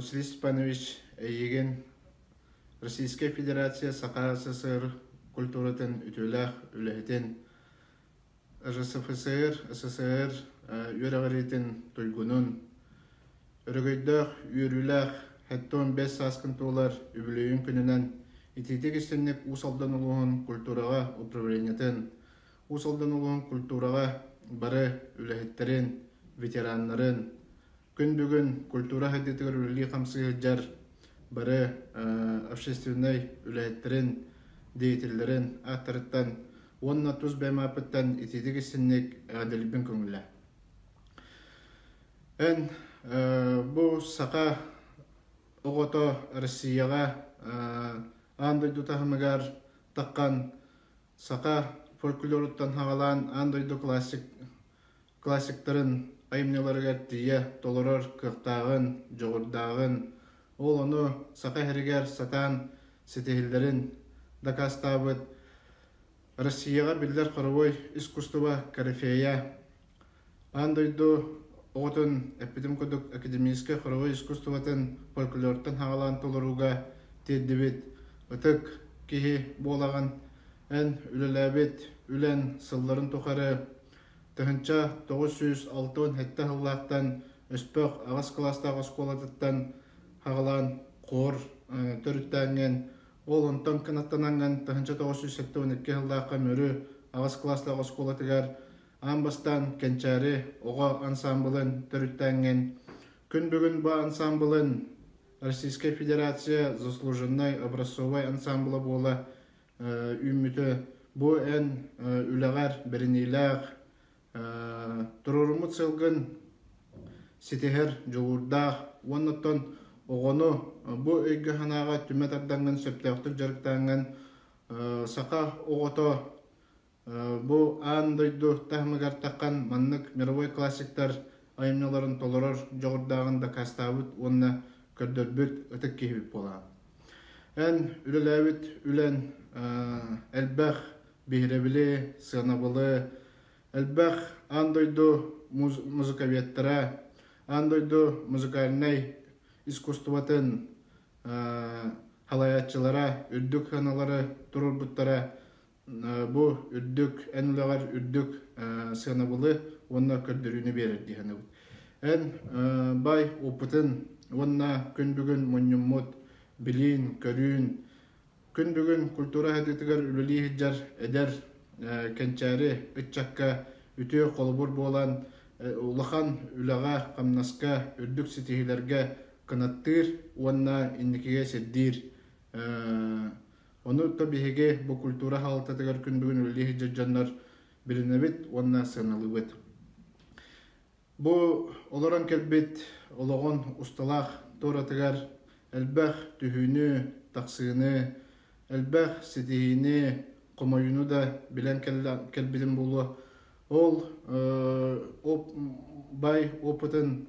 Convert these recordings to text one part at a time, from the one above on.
Василий Степанович Эйген Российская Федерация Саха СССР культуратын үтіләқ үләхетен РСФСР, СССР үйрәғаретін тойгунун өргөйдәқ үйріләқ хәттон 5 саскын толар үбілейін күнінен итетек істеннек усалдан олуғын культураға управлениятын, усалдан олуғын культураға бары үләхеттерін, ветеранларын, күн бүгін культура хәдетігір үлі қамсы жар бары общественный үләхеттерін, деятельлерин аттарыттан онна туз бәмапыттан итетек істеннек әділбін көңілі. Ән бұл сақа оғото Россияға андойду тахымыгар таққан сақа фольклоруттан хағалан андойду классиктарын айымнеларығар тие толырыр кықтағын, жоғырдағын, ол оны сақа әрігер сатан сетехілдерін дакастабыт Россияға білдер қырывой искусства корифея андойду оғытын әппетім көдік академийске қырывой искусстватын фольклорттан хағалан толыруға теддебет ұтық кейі болаған ән үліләбет үлән сылларын тоқары тұхынча 906 хетті ғыллақтан өспіқ ағас кластағы сколатыттан хағалан қор түріттәңген ол онтан кынаттананған тұхынча 972 ғыллаққа мөрі ағас кластағы сколатығар амбастан кенчәрі оға ансамблын түріттәңген күн бүгін ба ансамблын Российская Федерация заслуженной образцовой ансамблы бола үміті бұ ән үләғар бірінейләғ тұрырымы цылғын сетехер жолырдақ оннаттан оғыны бұ өйгі ханаға түмет ардаңын сөптәқтік жарықтаңын сақа оғыто бұ андойду тахмыгар таққан маннық мировой классиктар айымныларын толырыр жоғырдағын да кастабыт онна көрдөрбүт өтік кейбіп бола. Ән үліләбіт үлән әлбәқ бейребілі, сығанабылы, әлбәқ андойду музыкаветтара, андойду музыкальный искусстватын халаятчылара, үрдік ханалары тұрырбыттара, бұ үрдік, ән үләғар үрдік сығанабылы, онна көрдөрүні берір дейханы. Ән бай опытын онна күн бүгін мұнныммұт, білін, көрін, күн бүгін культура әдетігер үлілі хеджар әдер кәнчәрі үтчаққа үтіе қолыбыр болан ұлақан үліға қамнасқа үрдік сетихілерге қанаттыр, онна иннекеге седдір. Оны табихеге бұл культура халықтатығар күн бүгін үлілі хеджар жанлар білінебет, онна сығыналы бет. Бұл оларан кәлбет олағын ұсталақ торатығар әлбәқ түхіні, тақсыны, әлбәқ сетихіні, қомайыны да білен кәлбетін болу. Ол бай опытын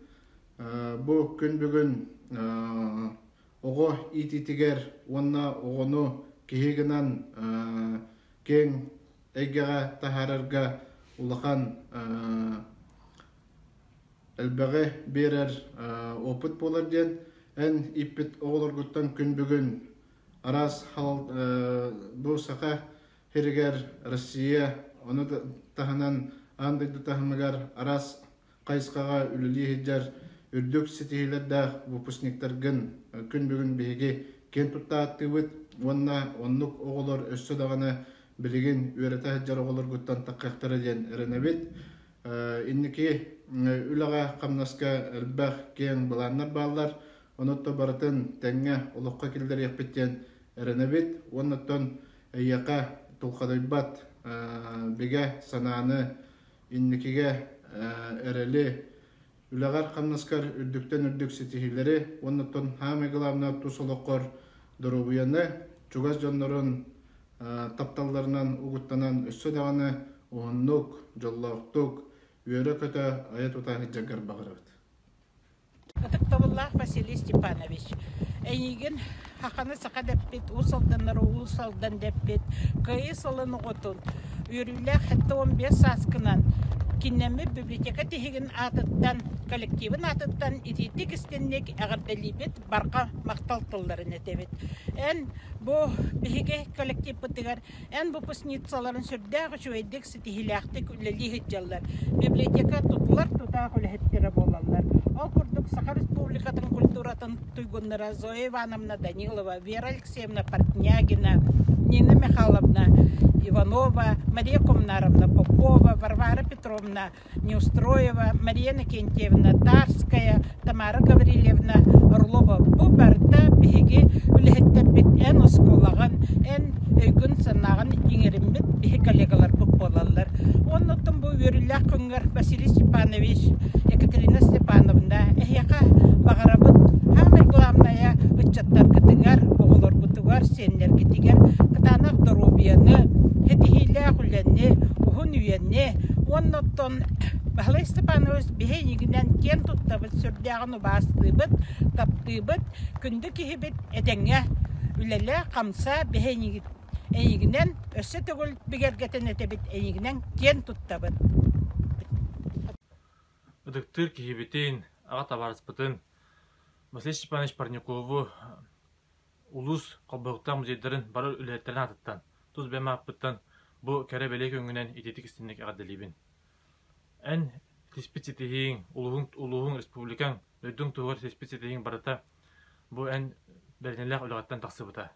бұл күн бүгін оғы ит-итігер, онна оғыны кейгінен кен әйгеға тахарарға ұлақан әлбәғі берер опыт болар ден, ән иппет оғылырғыттан күн бүгін арас бұл сақа херігер Россия, оны тағынан андайды тағымығар арас қайысқаға үлілі хеджар үрдік сетихілерді выпускниктаргын күн бүгін бейге кен тұтта аттыбыт, онна онлық оғылыр өссі дағаны білігін үйреті хеджар оғылырғыттан таққақтары ден әрінебет. Иннеки үліға қамнаска әлбәқ кен бұланнар бағалар, онытты барытын тәңе ұлыққа келдер екпеттен әрінебет, оныттын әйяқа тұлқадайбат беге сананы иннекеге әрілі үліғар қамнаскар үрдіктен үрдік сетихилері, оныттын хамы ғыламна тұсылыққор дұрубияны, чугас жонларын тапталларынан ұғыттанан өссі дағаны оғыннық, жоллақтық, үйері көті аят ұтағы жағар бағырывыд. Атықтавыллах Василий Степанович. Әйнеген хақаны сақа дәппет, усалданары усалдан дәппет, кайы салыны ғотын. Үйрілі хәтті 15 саскынан киннәме библиотека тиһиген атыттан, коллективын атыттан ититик истенник әгәрдәлибет барка макталтылларын этебит. Эн бу биһиге коллектив бытыгар, эн бу пусницаларын сүрдәгы чуйдык ситихиләхтик үләли хиҗаллар. Библиотека тутлар тута хүләһеттере булалар. Ал курдук Саха Республикатын культуратын туйгуннара Зоя Ивановна Данилова, Вера Алексеевна Портнягина, Нина Михайловна Иванова, Мария Комнаровна Попова, Варвара Петровна Неустроева, Мария Накентьевна Тарская, Тамара Гаврилевна Орлова. Бу барда биһиги үләһеттәбит эн осколаган, эн өйгүн санаган иңеримбит биһи коллегалар буп болалар. Оннотон бу үрүлләк күнгәр Василий Степанович, Екатерина Степановна, эһяка багарабыт, һәм главная учеттар китигәр, оглор бутугар, сеннер китигәр, кытанак дорубияны, хетихилә хүләнне, ухун үйәнне, оннотон Василий Степанович биһи нигенән кен туттабыт сүрдәгән убастыбыт, таптыбыт, күндү киһибит этәңгә үләлә камса биһи нигенән өссө түгел бигәргәтен этебит, нигенән кен туттабыт. Ыдыктыр киһибитин, ага табарыспытын, Василий Степанович Парникову улус колбоктан музейдерин бары үләттерин атыттан. Туз бема аппыттан бу кәре белек өңүнен итетик истинник агадылибин. Эн теспицитиһин, улуһун республикан, өйдүн тугар теспицитиһин барыта, бу эн бернелек үлгаттан тақсыбыта.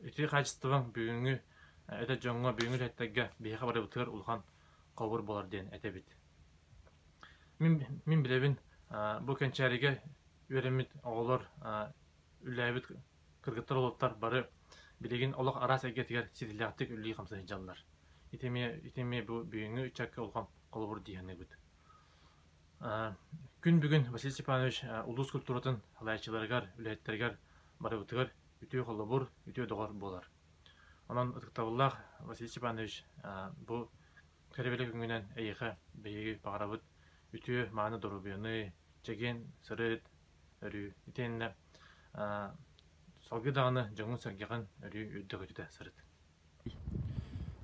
Ити качествован бүгүнгү эте жоңго бүгүнгү хеттегге бейха бары бутыр улхан кабыр болар ден этебит. Мин билебин бу кенчәриге үремит оголор үләбит кыргыттар олоттар бары билеген олох арас эгетигер сидиляктык үлли камса жаллар. Итеме бу бүгүнгү чакка улган колбур дияны бит. Күн бүгүн Василий Степанович улус культуратын халайчыларгар, үлеттергер бары бутыгар үтүү колбур, үтүү догор болар. Анан ытыктабыллах Василий Степанович бу керебелек күнгүнөн эйха бейги багарабыт үтүү мааны дорубияны чеген сырыт өрү итенне салгыдаганы жоңун саргаган өрү үддөгөтүдө сырыт.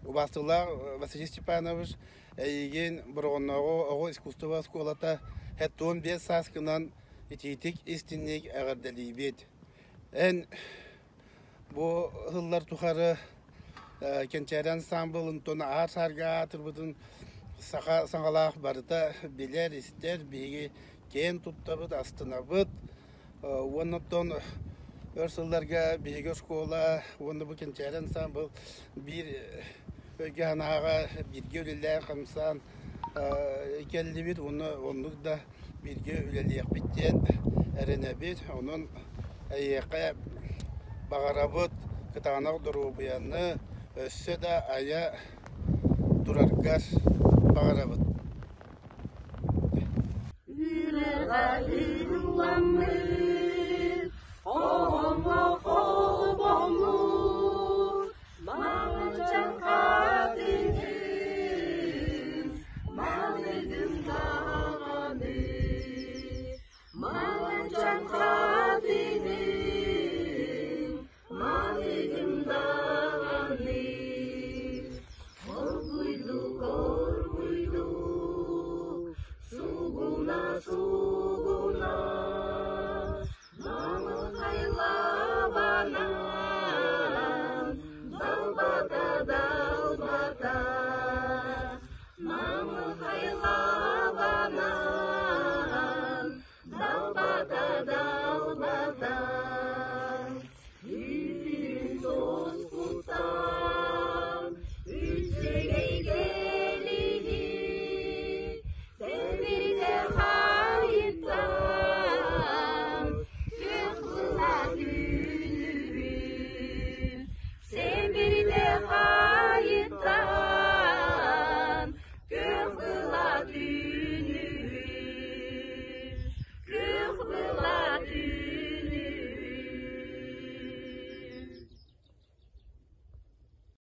Убастылар Василий Степанович эйген бұрғыннағы искусство сколата хэттон бес саскынан ититик истинник әгәрдәлибет. Ән бұ ғыллар тұқары кенчәрен самбылын тоны ар сарға атырбытын саңғалақ барыта білер істер бейге кен тұттабыт астынабыт. Оннаттон өрсылларға бейге школа, онды бұ кенчәрен самбыл бір өйге анаға бірге өлелер қамсан келді бит, онлық да бірге өлелек біттен әріне бит, оның әйеқе бағарабыт кытағанақ дұру бұяны өссі да ая тұрарғар бағарабыт.